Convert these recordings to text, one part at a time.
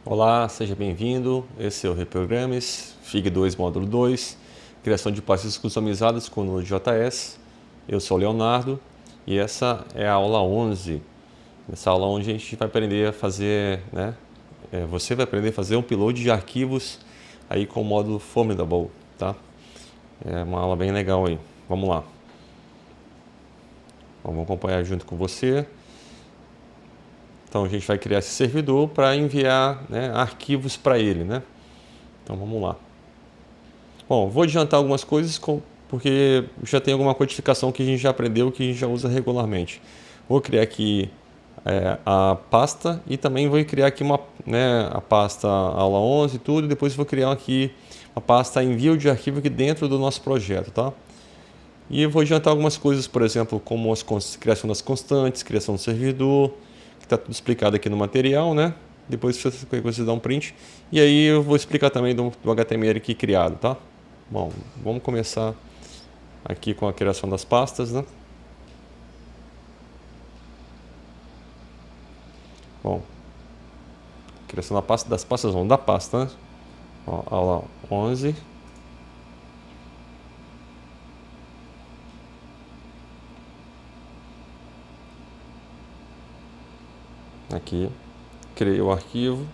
Olá, seja bem-vindo. Esse é o Reprogrames, FIG2 Módulo 2, criação de pastas customizadas com o Node.js. Eu sou o Leonardo e essa é a aula 11. Nessa aula onde a gente vai aprender a fazer, você vai aprender a fazer um upload de arquivos aí com o módulo Formidable, tá? É uma aula bem legal aí. Vamos lá. Vamos acompanhar junto com você. Então a gente vai criar esse servidor para enviar, arquivos para ele, né? Então vamos lá. Bom, vou adiantar algumas coisas porque já tem alguma codificação que a gente já aprendeu que a gente já usa regularmente. Vou criar aqui a pasta e também vou criar aqui a pasta aula 11 e tudo, e depois vou criar aqui uma pasta envio de arquivo aqui dentro do nosso projeto, tá? E eu vou adiantar algumas coisas, por exemplo, como a criação das constantes, criação do servidor, que está tudo explicado aqui no material, né? Depois você dá um print. E aí eu vou explicar também do HTML aqui criado, tá? Bom, vamos começar aqui com a criação das pastas, né? Bom, criação das pastas não, da pasta, né? Ó, aula 11. Aqui, criei o arquivo.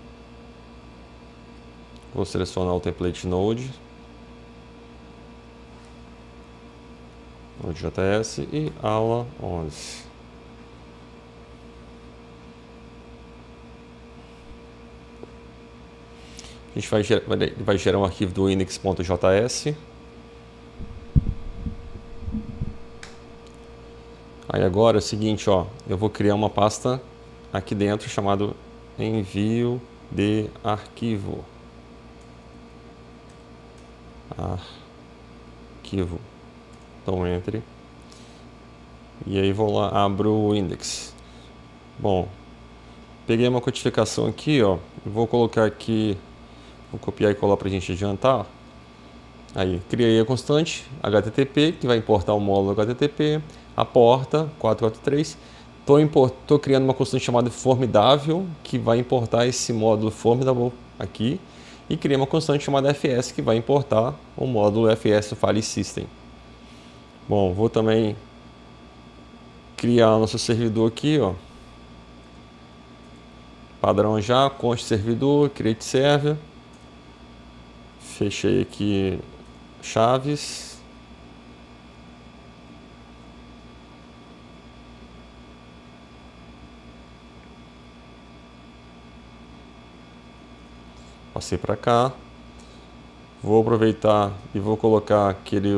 Vou selecionar o template Node. Node.js e aula 11. A gente vai gerar um arquivo do index.js. Aí agora é o seguinte, ó, eu vou criar uma pasta aqui dentro chamado envio de arquivo. Arquivo. Então entre. E aí vou lá, abro o index. Bom, peguei uma codificação aqui, ó. Vou colocar aqui, vou copiar e colar para a gente adiantar. Aí, criei a constante HTTP, que vai importar o módulo HTTP, a porta 443. Estou criando uma constante chamada Formidável, que vai importar esse módulo Formidable aqui. E criei uma constante chamada FS, que vai importar o módulo FS File System. Bom, vou também criar nosso servidor aqui, ó. Padrão já, const servidor, create server. Fechei aqui chaves. Passei para cá. Vou aproveitar e vou colocar aquele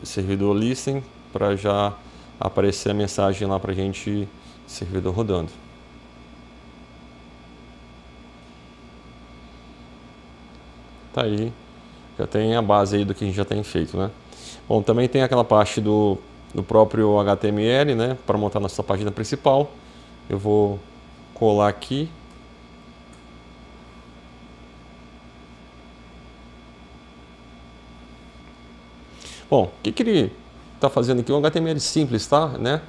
servidor listen para já aparecer a mensagem lá para a gente, servidor rodando. Tá aí, já tem a base aí do que a gente já tem feito, né? Bom, também tem aquela parte do próprio HTML, né? Para montar nossa página principal. Eu vou colar aqui. Bom, o que ele está fazendo aqui? Um HTML simples, tá? Né?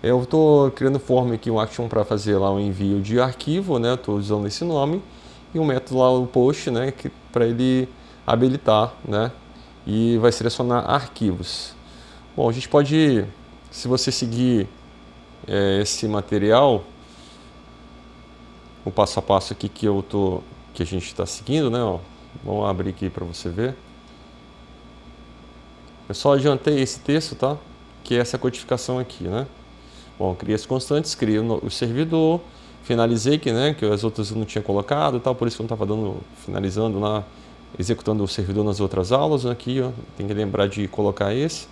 Eu estou criando forma aqui, um action para fazer lá um envio de arquivo, né? Estou usando esse nome. E um método lá, o post, né? Para ele habilitar, né? E vai selecionar arquivos. Bom, a gente pode, se você seguir esse material, o passo a passo aqui que a gente está seguindo, né? Ó, vamos abrir aqui para você ver. Eu só adiantei esse texto, tá? Que é essa codificação aqui, né? Bom, criei as constantes, criei o servidor, finalizei que as outras eu não tinha colocado, tal, por isso que eu não estava finalizando lá, executando o servidor nas outras aulas. Aqui, ó, tem que lembrar de colocar esse.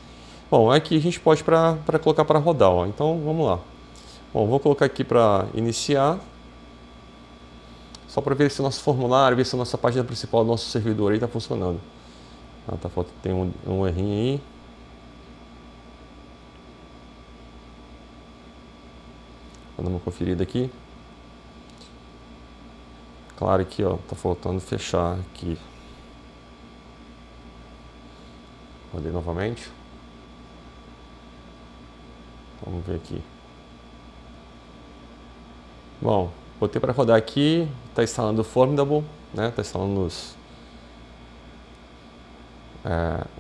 Bom, aqui a gente pode para colocar para rodar, ó. Então vamos lá. Bom, vou colocar aqui para iniciar, só para ver se o nosso formulário, ver se a nossa página principal do nosso servidor aí está funcionando. Tem um errinho aí. Vou dar uma conferida aqui. Claro que ó, tá faltando fechar aqui. Rodei novamente. Vamos ver aqui. Bom, botei para rodar aqui, está instalando o Formidable, né? Está instalando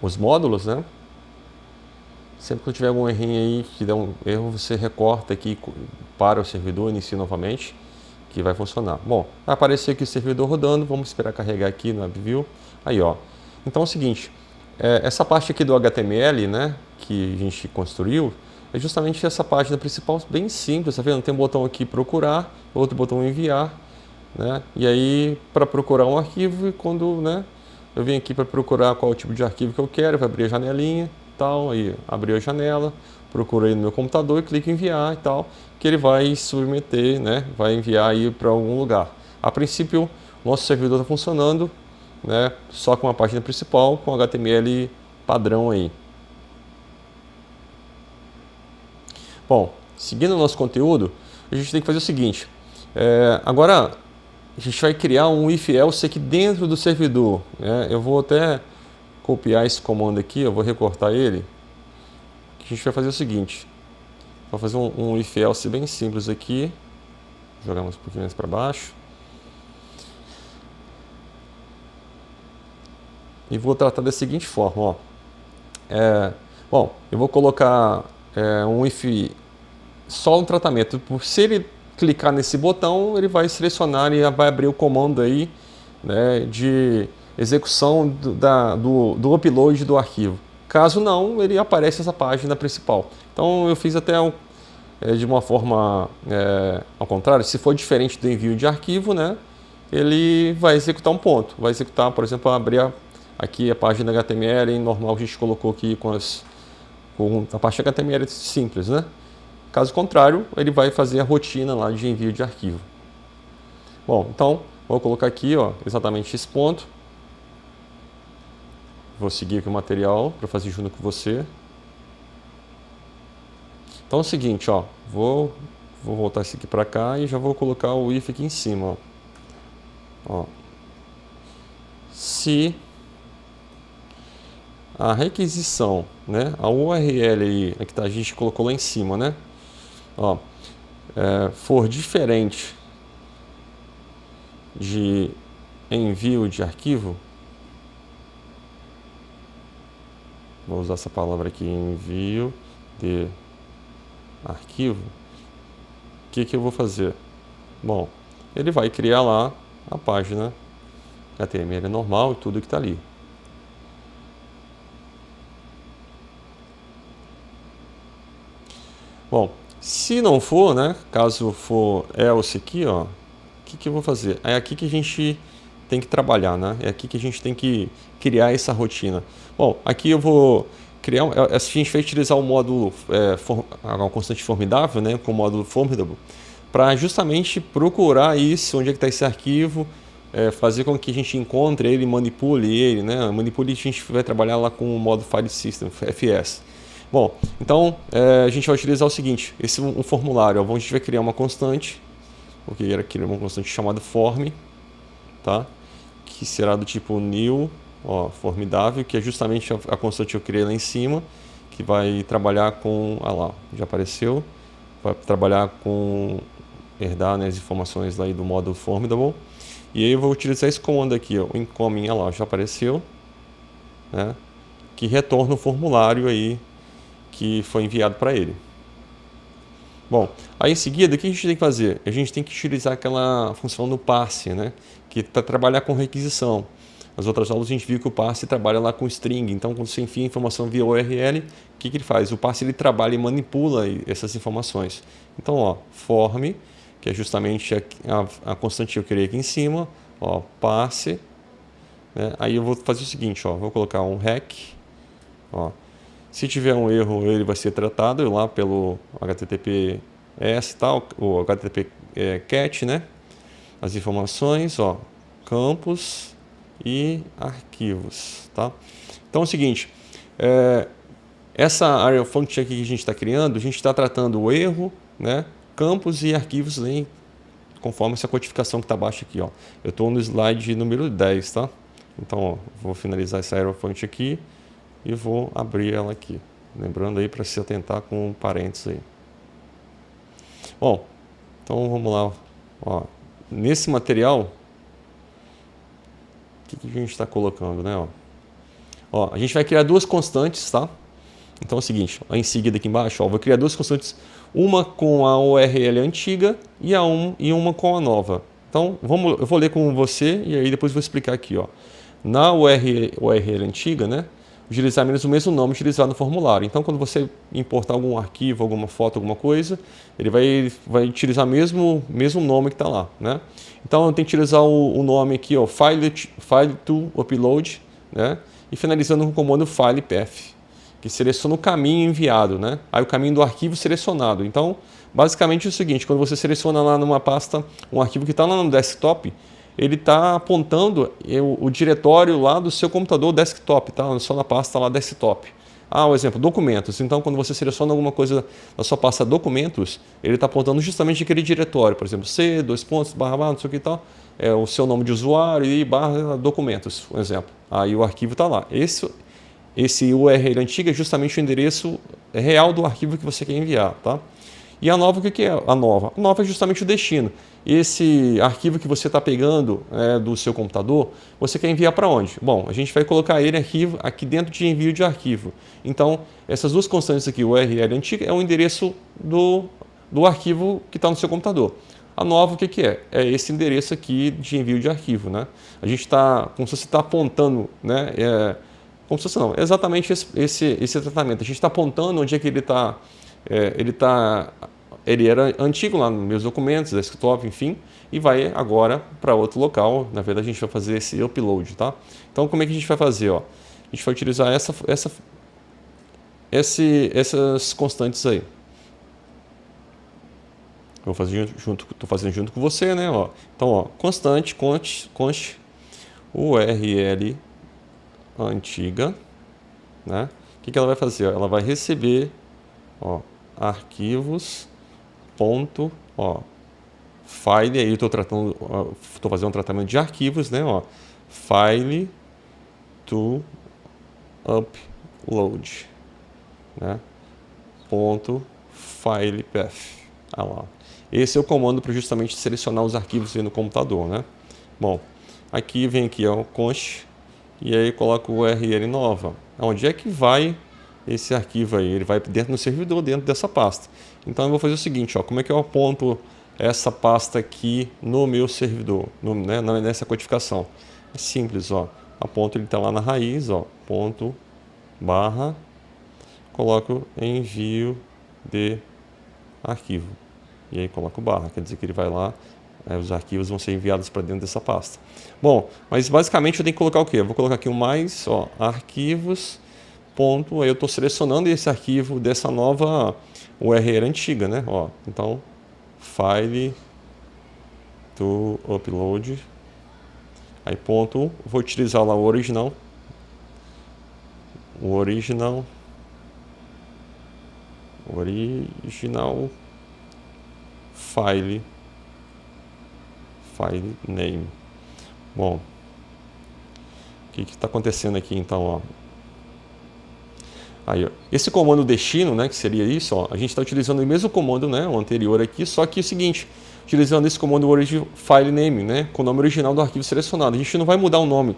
os módulos, né? Sempre que tiver algum errinho aí, que der um erro, você recorta aqui para o servidor, inicia novamente, que vai funcionar. Bom, vai aparecer aqui o servidor rodando, vamos esperar carregar aqui no WebView. Aí, ó. Então é o seguinte, essa parte aqui do HTML, né, que a gente construiu, é justamente essa página principal, bem simples, tá vendo? Tem um botão aqui procurar, outro botão enviar, né? E aí para procurar um arquivo, e quando, né, eu venho aqui para procurar qual o tipo de arquivo que eu quero, vai abrir a janelinha, tal, aí abriu a janela, procurei no meu computador e clico em enviar e tal, que ele vai submeter, né, vai enviar aí para algum lugar. A princípio, nosso servidor está funcionando, né, só com a página principal, com HTML padrão aí. Bom, seguindo o nosso conteúdo, a gente tem que fazer o seguinte, agora a gente vai criar um if-else aqui dentro do servidor, né? Eu vou até copiar esse comando aqui, eu vou recortar ele. A gente vai fazer o seguinte, vou fazer um if-else bem simples aqui, jogar uns pouquinho mais para baixo. E vou tratar da seguinte forma, ó. Bom, eu vou colocar um if só um tratamento. Se ele clicar nesse botão, ele vai selecionar e vai abrir o comando aí, né, de execução do upload do arquivo. Caso não, ele aparece essa página principal. Então eu fiz até de uma forma ao contrário. Se for diferente do envio de arquivo, né, ele vai executar um ponto. Vai executar, por exemplo, abrir aqui a página HTML normal que a gente colocou aqui com a parte HTML simples, né? Caso contrário, ele vai fazer a rotina lá de envio de arquivo. Bom, então, vou colocar aqui, ó, exatamente esse ponto. Vou seguir aqui o material para fazer junto com você. Então é o seguinte, ó, vou voltar esse aqui para cá e já vou colocar o if aqui em cima, ó. Se a requisição, né, a URL aí, que a gente colocou lá em cima, né, ó, for diferente de envio de arquivo, vou usar essa palavra aqui, envio de arquivo, o que eu vou fazer? Bom, ele vai criar lá a página HTML normal e tudo que está ali. Bom, se não for, né, caso for else aqui, ó, o que eu vou fazer? É aqui que a gente tem que trabalhar, né? É aqui que a gente tem que criar essa rotina. Bom, aqui eu vou criar, a gente vai utilizar o módulo uma constante formidável, né, com o módulo formidable, para justamente procurar isso, onde é que está esse arquivo, fazer com que a gente encontre ele, manipule ele, né? Manipule, a gente vai trabalhar lá com o modo File System, FS. Bom, então a gente vai utilizar o seguinte, um formulário, ó, a gente vai criar uma constante, porque era criar uma constante chamada form, tá? Que será do tipo new, ó, formidável, que é justamente a constante que eu criei lá em cima, que vai trabalhar com, lá, já apareceu, vai trabalhar com herdar, né, as informações lá do módulo formidable. E aí eu vou utilizar esse comando aqui, ó, o incoming, lá, já apareceu, né, que retorna o formulário aí que foi enviado para ele. Bom, aí em seguida, o que a gente tem que fazer? A gente tem que utilizar aquela função do parse, né, que para trabalhar com requisição. Nas outras aulas a gente viu que o parse trabalha lá com string, então quando você enfia informação via URL, o que ele faz? O parse ele trabalha e manipula essas informações. Então, ó, form, que é justamente a constante que eu criei aqui em cima, ó, parse, né? Aí eu vou fazer o seguinte, ó, vou colocar um rec, ó, se tiver um erro ele vai ser tratado lá pelo HTTPS, tal, o HTTP cat, né? As informações, ó, campos e arquivos, tá? Então é o seguinte, essa area function aqui que a gente está criando, a gente está tratando o erro, né, campos e arquivos conforme essa codificação que está abaixo aqui, ó. Eu estou no slide número 10, tá? Então, ó, vou finalizar essa area function aqui e vou abrir ela aqui. Lembrando aí para se atentar com parênteses aí. Bom, então vamos lá Ó, nesse material, o que a gente está colocando, né? Ó, a gente vai criar duas constantes, tá? Então é o seguinte, ó, em seguida aqui embaixo, ó, vou criar duas constantes, uma com a URL antiga e uma com a nova. Então eu vou ler com você e aí depois vou explicar aqui, ó. Na URL antiga, né, utilizar menos o mesmo nome utilizado no formulário. Então quando você importar algum arquivo, alguma foto, alguma coisa, ele vai utilizar mesmo nome que está lá, né? Então eu tenho que utilizar o nome aqui, ó, file to upload, né? E finalizando com o comando file path, que seleciona o caminho enviado, né? Aí o caminho do arquivo selecionado. Então, basicamente é o seguinte, quando você seleciona lá numa pasta um arquivo que está lá no desktop, ele está apontando o diretório lá do seu computador desktop, tá? Só na pasta lá desktop. Ah, o exemplo, documentos. Então, quando você seleciona alguma coisa na sua pasta documentos, ele está apontando justamente aquele diretório, por exemplo, C, /, não sei o que e tal, é o seu nome de usuário e / documentos, um exemplo. Aí o arquivo está lá. Esse URL antigo é justamente o endereço real do arquivo que você quer enviar, tá? E a nova, o que é a nova? A nova é justamente o destino. Esse arquivo que você está pegando do seu computador, você quer enviar para onde? Bom, a gente vai colocar ele aqui dentro de envio de arquivo. Então, essas duas constantes aqui, o URL antigo, é o endereço do arquivo que está no seu computador. A nova, o que é? É esse endereço aqui de envio de arquivo, né? A gente está, como se você está apontando, né? Como se fosse não, é exatamente esse tratamento. A gente está apontando onde é que ele está. Ele era antigo lá nos meus documentos, desktop, enfim, e vai agora para outro local. Na verdade, a gente vai fazer esse upload, tá? Então, como é que a gente vai fazer? Ó? A gente vai utilizar essas constantes aí. Estou fazendo junto com você, né? Ó. Então, ó, constante const URL antiga, né? O que ela vai fazer? Ela vai receber, ó, arquivos ponto, ó, file, aí eu estou fazendo um tratamento de arquivos, né? Ó, file to upload, né? Ponto file path. Ah lá. Esse é o comando para justamente selecionar os arquivos no computador, né? Bom, aqui vem aqui, ó, const e aí coloco o URL nova. Onde é que vai esse arquivo aí? Ele vai dentro do servidor, dentro dessa pasta. Então eu vou fazer o seguinte, ó, como é que eu aponto essa pasta aqui no meu servidor, nessa codificação? É simples, ó. Aponto, ele está lá na raiz, ó, ponto barra, coloco envio de arquivo. E aí coloco barra, quer dizer que ele vai lá, os arquivos vão ser enviados para dentro dessa pasta. Bom, mas basicamente eu tenho que colocar o quê? Eu vou colocar aqui o mais, ó, arquivos, ponto, aí eu estou selecionando esse arquivo dessa nova URL antiga, né? Ó, então, file to upload, aí ponto, vou utilizar lá o original file name. Bom, o que está acontecendo aqui então, ó? Aí, ó, esse comando destino, né, que seria isso, ó, a gente está utilizando o mesmo comando, né, o anterior aqui, só que é o seguinte, utilizando esse comando file name, né, com o nome original do arquivo selecionado. A gente não vai mudar o nome.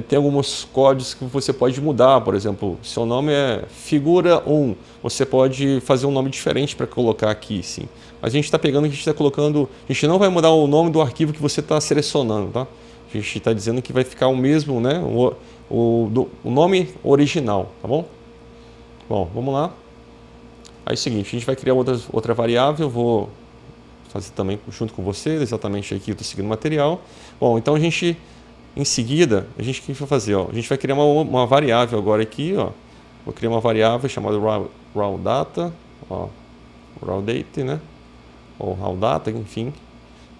Tem alguns códigos que você pode mudar, por exemplo, seu nome é figura 1, você pode fazer um nome diferente para colocar aqui, sim. Mas a gente está pegando, a gente está colocando, a gente não vai mudar o nome do arquivo que você está selecionando, tá? A gente está dizendo que vai ficar o mesmo, né, o nome original, tá bom? Bom, vamos lá. Aí é o seguinte, a gente vai criar outra variável, eu vou fazer também junto com você, exatamente aqui eu estou seguindo o material. Bom, então a gente, em seguida, o que a gente vai fazer? Ó, a gente vai criar uma variável agora aqui, ó. Vou criar uma variável chamada raw data, ó, raw date, né? Ou raw data, enfim.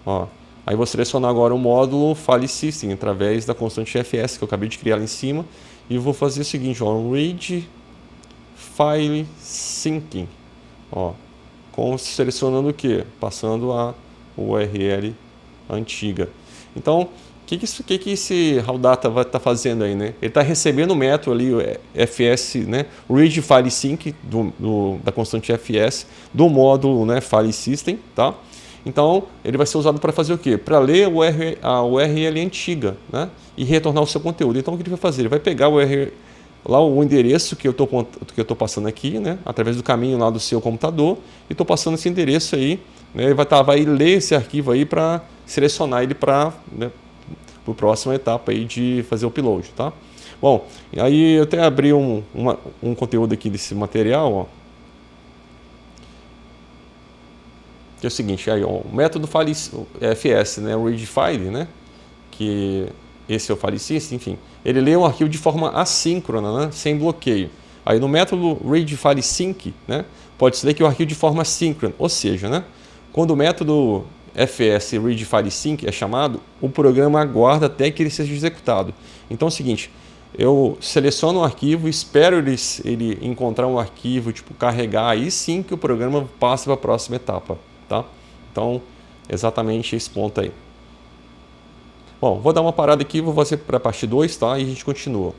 Ó, aí vou selecionar agora o módulo file system através da constante fs que eu acabei de criar lá em cima e vou fazer o seguinte, ó, read file syncing, ó, selecionando o que? Passando a URL antiga. Então, o que esse raw data vai estar fazendo aí, né? Ele está recebendo o método ali, o fs, né? Read file sync da constante fs do módulo, né, file system, tá? Então, ele vai ser usado para fazer o quê? Para ler a URL antiga, né? E retornar o seu conteúdo. Então, o que ele vai fazer? Ele vai pegar lá o endereço que eu estou passando aqui, né? Através do caminho lá do seu computador, e estou passando esse endereço aí, né? Ele vai ler esse arquivo aí para selecionar ele para, né, a próxima etapa aí de fazer o upload, tá? Bom, aí eu até abri um conteúdo aqui desse material, ó, que é o seguinte, aí, ó, o método FS, né, o read file, né, que esse é o file system, enfim, ele lê um arquivo de forma assíncrona, né, sem bloqueio. Aí no método read file sync, né, pode ser que o arquivo de forma síncrona, ou seja, né, quando o método FS read file sync é chamado, o programa aguarda até que ele seja executado. Então é o seguinte, eu seleciono um arquivo, espero ele encontrar um arquivo, tipo carregar, aí sim que o programa passa para a próxima etapa, tá? Então, exatamente esse ponto aí. Bom, vou dar uma parada aqui, vou fazer para a parte 2, tá? E a gente continua.